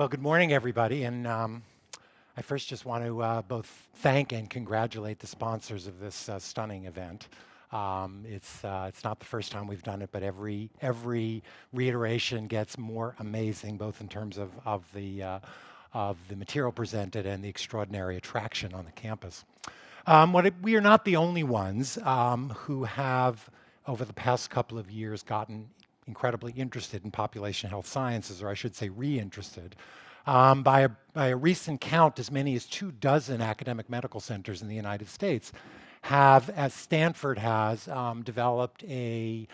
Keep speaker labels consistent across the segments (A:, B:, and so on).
A: Well, good morning, everybody. And I first just want to both thank and congratulate the sponsors of this stunning event. It's not the first time we've done it, but every reiteration gets more amazing, both in terms of the material presented and the extraordinary attraction on the campus. We are not the only ones who have, over the past couple of years, gotten incredibly interested in population health sciences, or I should say re-interested. By a recent count, as many as 24 academic medical centers in the United States have, as Stanford has, developed a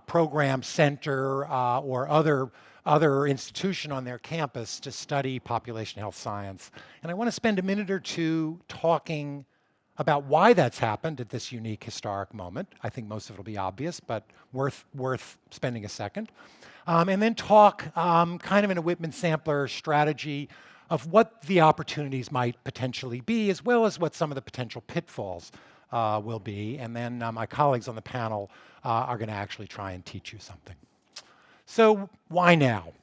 A: program center or other institution on their campus to study population health science. And I want to spend a minute or two talking about why that's happened at this unique historic moment. I think most of it will be obvious, but worth spending a second. And then talk kind of in a Whitman-Sampler strategy of what the opportunities might potentially be, as well as what some of the potential pitfalls will be. And then my colleagues on the panel are going to actually try and teach you something. So why now?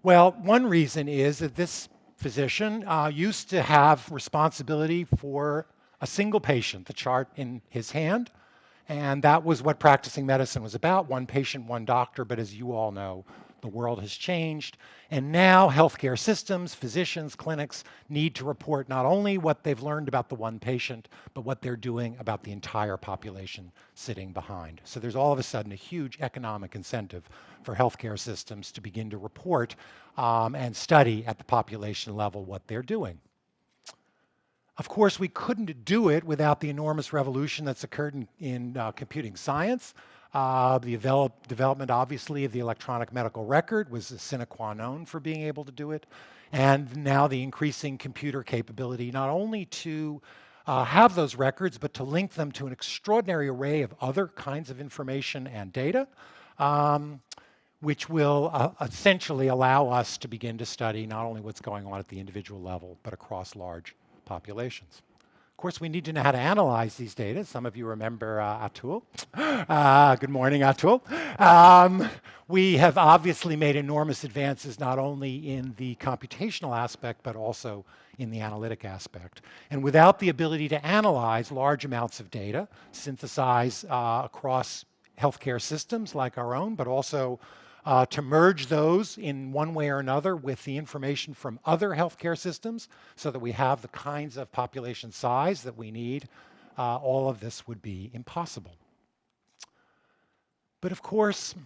A: Well, one reason is that this physician used to have responsibility for a single patient, the chart in his hand, and that was what practicing medicine was about, one patient, one doctor. But as you all know, the world has changed, and now healthcare systems, physicians, clinics need to report not only what they've learned about the one patient, but what they're doing about the entire population sitting behind. So there's all of a sudden a huge economic incentive for healthcare systems to begin to report and study at the population level what they're doing. Of course, we couldn't do it without the enormous revolution that's occurred in computing science. The development, obviously, of the electronic medical record was a sine qua non for being able to do it. And now the increasing computer capability, not only to have those records, but to link them to an extraordinary array of other kinds of information and data, which will essentially allow us to begin to study not only what's going on at the individual level, but across large populations. Of course, we need to know how to analyze these data. Some of you remember Atul. Good morning, Atul. We have obviously made enormous advances not only in the computational aspect, but also in the analytic aspect. And without the ability to analyze large amounts of data, synthesize across healthcare systems like our own, but also to merge those in one way or another with the information from other healthcare systems so that we have the kinds of population size that we need, all of this would be impossible. But of course,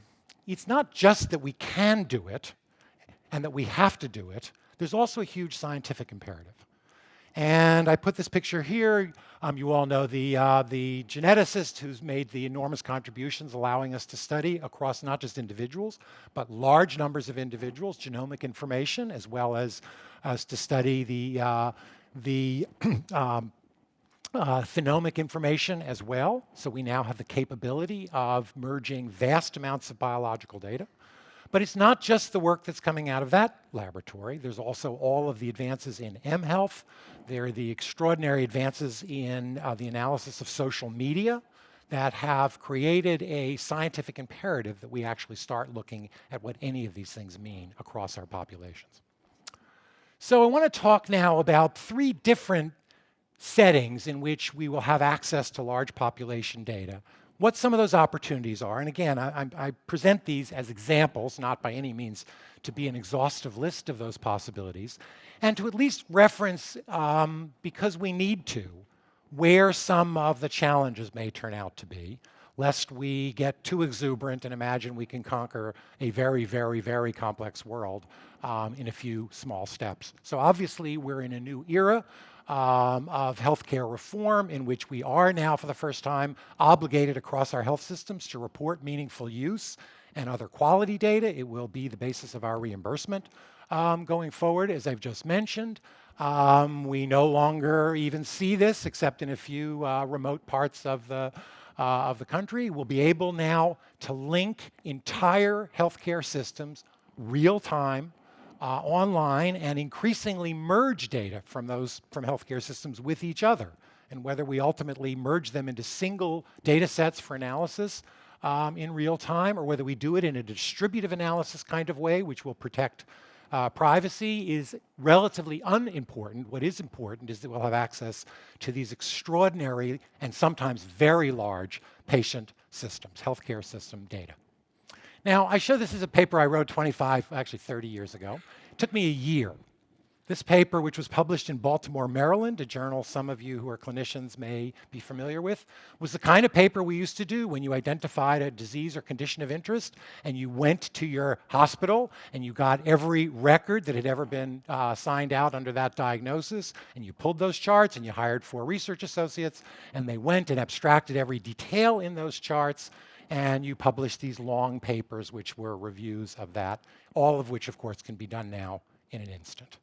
A: it's not just that we can do it and that we have to do it. There's also a huge scientific imperative. And I put this picture here. You all know the geneticist who's made the enormous contributions allowing us to study across not just individuals, but large numbers of individuals, genomic information, as well as to study the phenomic information as well. So we now have the capability of merging vast amounts of biological data. But it's not just the work that's coming out of that laboratory. There's also all of the advances in mHealth. There are the extraordinary advances in the analysis of social media that have created a scientific imperative that we actually start looking at what any of these things mean across our populations. So I want to talk now about 3 different settings in which we will have access to large population data, what some of those opportunities are. And again, I present these as examples, not by any means to be an exhaustive list of those possibilities, and to at least reference, because we need to, where some of the challenges may turn out to be, lest we get too exuberant and imagine we can conquer a very, very, very complex world in a few small steps. So obviously, we're in a new era of healthcare reform in which we are now, for the first time, obligated across our health systems to report meaningful use and other quality data. It will be the basis of our reimbursement going forward, as I've just mentioned. We no longer even see this, except in a few remote parts of the country. We'll be able now to link entire healthcare systems real time, online, and increasingly merge data from healthcare systems with each other. And whether we ultimately merge them into single data sets for analysis in real time, or whether we do it in a distributive analysis kind of way, which will protect Privacy is relatively unimportant. What is important is that we'll have access to these extraordinary and sometimes very large patient systems, healthcare system data. Now, I show this as a paper I wrote 25, actually 30 years ago. It took me a year. This paper, which was published in Baltimore, Maryland, a journal some of you who are clinicians may be familiar with, was the kind of paper we used to do when you identified a disease or condition of interest and you went to your hospital and you got every record that had ever been signed out under that diagnosis, and you pulled those charts and you hired 4 research associates, and they went and abstracted every detail in those charts, and you published these long papers which were reviews of that, all of which, of course, can be done now in an instant.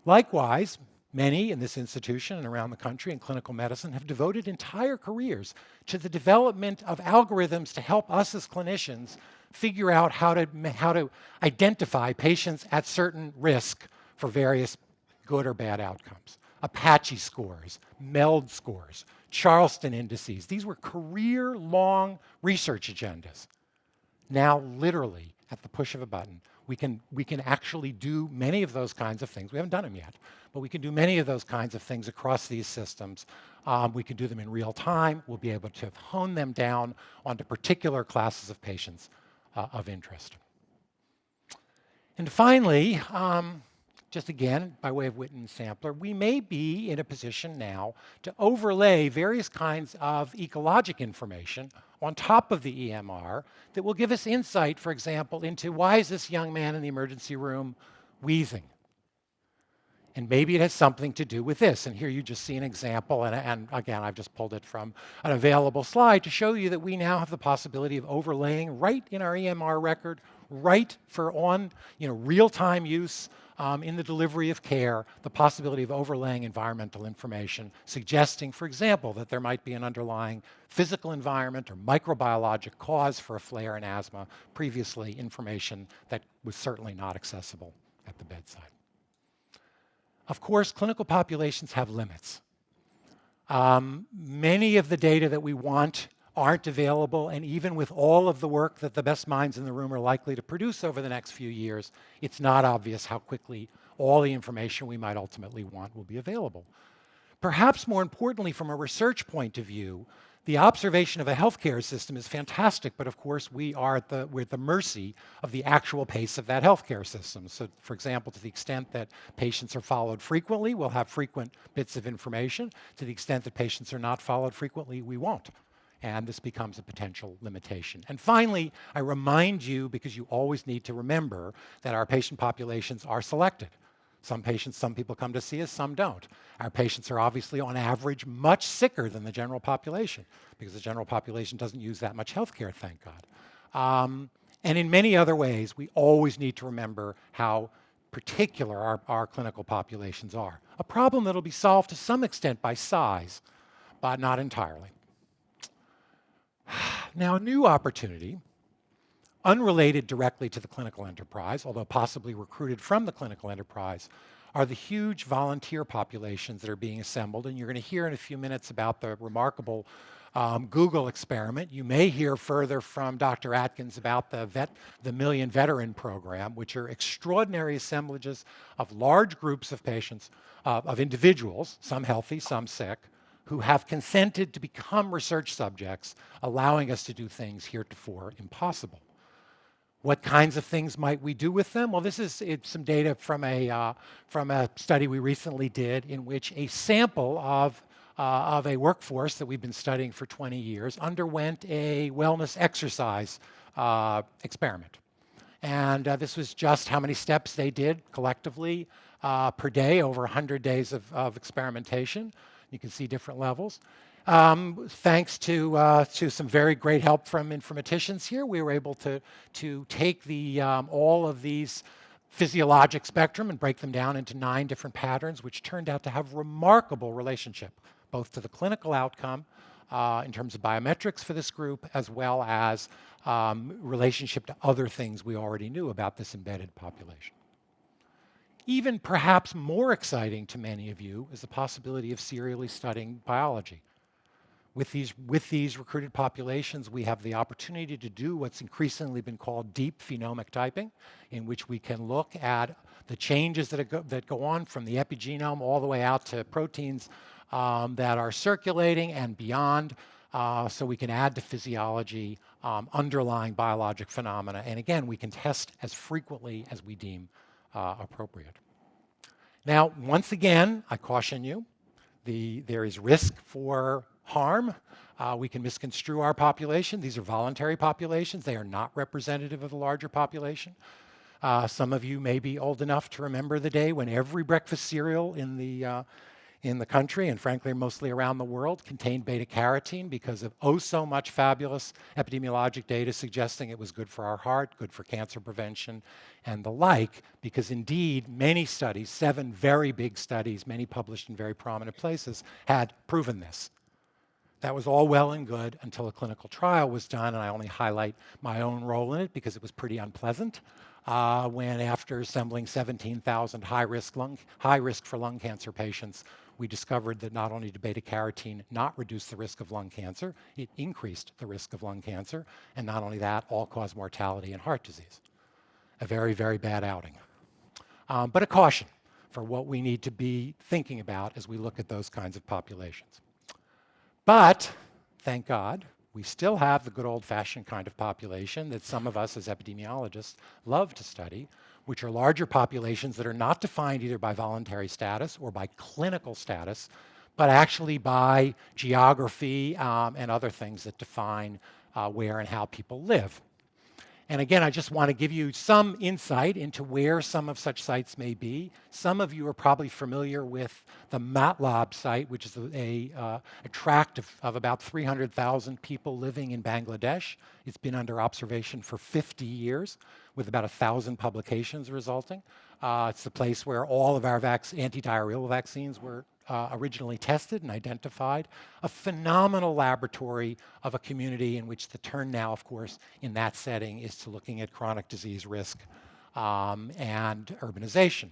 A: Likewise, many in this institution and around the country in clinical medicine have devoted entire careers to the development of algorithms to help us as clinicians figure out how to identify patients at certain risk for various good or bad outcomes. Apache scores, MELD scores, Charleston indices. These were career-long research agendas. Now, literally, at the push of a button, we can actually do many of those kinds of things. We haven't done them yet, but we can do many of those kinds of things across these systems. We can do them in real time. We'll be able to hone them down onto particular classes of patients of interest. And finally, just again, by way of Witten sampler, we may be in a position now to overlay various kinds of ecologic information on top of the EMR that will give us insight, for example, into why is this young man in the emergency room wheezing? And maybe it has something to do with this. And here you just see an example, and again, I've just pulled it from an available slide to show you that we now have the possibility of overlaying right in our EMR record, right for real-time use in the delivery of care, the possibility of overlaying environmental information, suggesting, for example, that there might be an underlying physical environment or microbiologic cause for a flare in asthma, previously information that was certainly not accessible at the bedside. Of course, clinical populations have limits. Many of the data that we want aren't available, and even with all of the work that the best minds in the room are likely to produce over the next few years, it's not obvious how quickly all the information we might ultimately want will be available. Perhaps more importantly, from a research point of view, the observation of a healthcare system is fantastic, but of course we're at the mercy of the actual pace of that healthcare system. So, for example, to the extent that patients are followed frequently, we'll have frequent bits of information. To the extent that patients are not followed frequently, we won't. And this becomes a potential limitation. And finally, I remind you, because you always need to remember, that our patient populations are selected. Some people come to see us, some don't. Our patients are obviously, on average, much sicker than the general population, because the general population doesn't use that much healthcare, thank God. And in many other ways, we always need to remember how particular our clinical populations are. A problem that'll be solved to some extent by size, but not entirely. Now, a new opportunity, unrelated directly to the clinical enterprise, although possibly recruited from the clinical enterprise, are the huge volunteer populations that are being assembled. And you're going to hear in a few minutes about the remarkable Google experiment. You may hear further from Dr. Atkins about the Million Veteran Program, which are extraordinary assemblages of large groups of patients, of individuals, some healthy, some sick, who have consented to become research subjects, allowing us to do things heretofore impossible. What kinds of things might we do with them? Well, this is some data from a study we recently did in which a sample of a workforce that we've been studying for 20 years underwent a wellness exercise experiment. And this was just how many steps they did collectively per day over 100 days of experimentation. You can see different levels. Thanks to some very great help from informaticians here, we were able to take all of these physiologic spectrum and break them down into 9 different patterns, which turned out to have remarkable relationship, both to the clinical outcome in terms of biometrics for this group, as well as relationship to other things we already knew about this embedded population. Even perhaps more exciting to many of you is the possibility of serially studying biology. with these recruited populations, we have the opportunity to do what's increasingly been called deep phenomic typing, in which we can look at the changes that go on from the epigenome all the way out to proteins that are circulating and beyond, so we can add to physiology underlying biologic phenomena. And again, we can test as frequently as we deem appropriate. Now, once again, I caution you, there is risk for harm. We can misconstrue our population. These are voluntary populations. They are not representative of the larger population. Some of you may be old enough to remember the day when every breakfast cereal in the country, and frankly mostly around the world, contained beta-carotene because of oh so much fabulous epidemiologic data suggesting it was good for our heart, good for cancer prevention, and the like, because indeed many studies, 7 very big studies, many published in very prominent places, had proven this. That was all well and good until a clinical trial was done, and I only highlight my own role in it because it was pretty unpleasant. When after assembling 17,000 high risk for lung cancer patients, we discovered that not only did beta-carotene not reduce the risk of lung cancer, it increased the risk of lung cancer, and not only that, all-cause mortality and heart disease. A very, very bad outing. But a caution for what we need to be thinking about as we look at those kinds of populations. But, thank God, we still have the good old-fashioned kind of population that some of us as epidemiologists love to study, which are larger populations that are not defined either by voluntary status or by clinical status, but actually by geography and other things that define where and how people live. And again, I just want to give you some insight into where some of such sites may be. Some of you are probably familiar with the MATLAB site, which is a tract of about 300,000 people living in Bangladesh. It's been under observation for 50 years, with about 1,000 publications resulting. It's the place where all of our antidiarrheal vaccines were originally tested and identified. A phenomenal laboratory of a community in which the turn now, of course, in that setting is to looking at chronic disease risk and urbanization.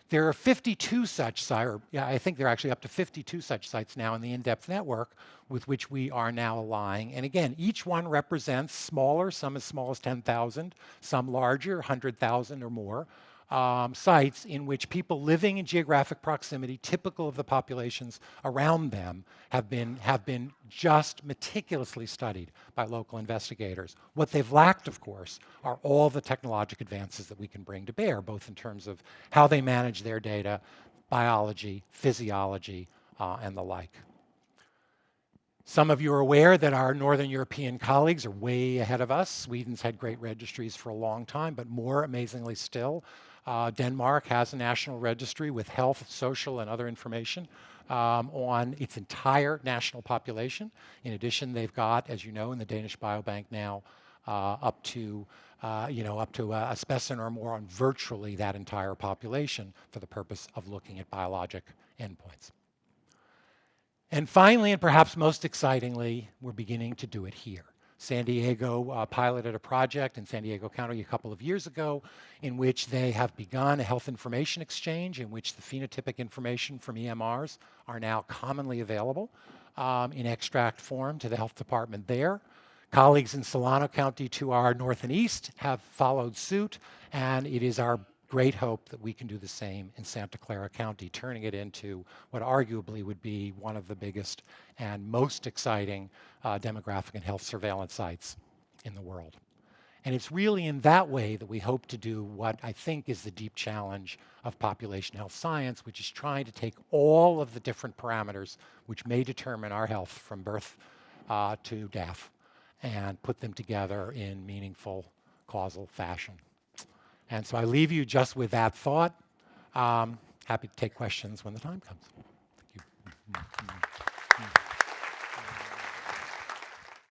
A: There are 52 such sites, or yeah, I think there are actually up to 52 such sites now in the in-depth network with which we are now aligning. And again, each one represents smaller, some as small as 10,000, some larger, 100,000 or more, sites in which people living in geographic proximity, typical of the populations around them, have been just meticulously studied by local investigators. What they've lacked, of course, are all the technologic advances that we can bring to bear, both in terms of how they manage their data, biology, physiology, and the like. Some of you are aware that our Northern European colleagues are way ahead of us. Sweden's had great registries for a long time, but more amazingly still, Denmark has a national registry with health, social, and other information on its entire national population. In addition, they've got, as you know, in the Danish Biobank now, up to a specimen or more on virtually that entire population for the purpose of looking at biologic endpoints. And finally, and perhaps most excitingly, we're beginning to do it here. San Diego piloted a project in San Diego County a couple of years ago in which they have begun a health information exchange in which the phenotypic information from EMRs are now commonly available in extract form to the health department there. Colleagues in Solano County to our north and east have followed suit, and it is our great hope that we can do the same in Santa Clara County, turning it into what arguably would be one of the biggest and most exciting demographic and health surveillance sites in the world. And it's really in that way that we hope to do what I think is the deep challenge of population health science, which is trying to take all of the different parameters which may determine our health from birth to death and put them together in meaningful causal fashion. And so I leave you just with that thought. Happy to take questions when the time comes. Thank you.